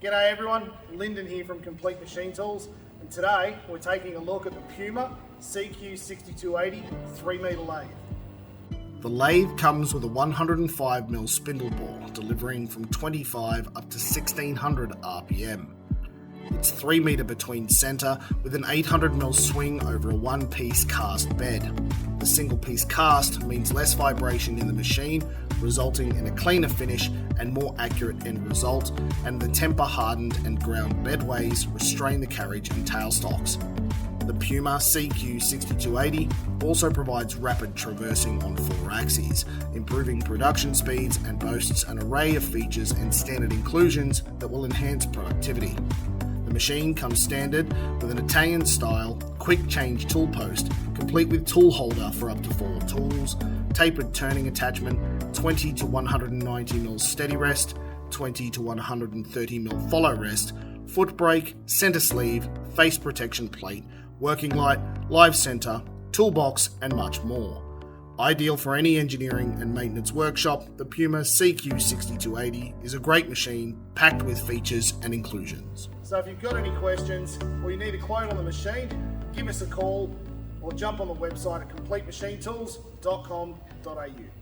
G'day everyone, Lyndon here from Complete Machine Tools, and today we're taking a look at the Puma CQ6280 3-metre lathe. The lathe comes with a 105mm spindle bore, delivering from 25 up to 1600 RPM. It's 3 metre between centre with an 800mm swing over a one-piece cast bed. The single-piece cast means less vibration in the machine, resulting in a cleaner finish and more accurate end result, and the temper-hardened and ground bedways restrain the carriage and tailstocks. The Puma CQ6280 also provides rapid traversing on 4 axes, improving production speeds and boasts an array of features and standard inclusions that will enhance productivity. The machine comes standard with an Italian-style quick change tool post, complete with tool holder for up to 4 tools, tapered turning attachment, 20 to 190mm steady rest, 20 to 130mm follow rest, foot brake, centre sleeve, face protection plate, working light, live centre, toolbox and much more. Ideal for any engineering and maintenance workshop, the Puma CQ6280 is a great machine packed with features and inclusions. So if you've got any questions or you need a quote on the machine, give us a call or jump on the website at completemachinetools.com.au.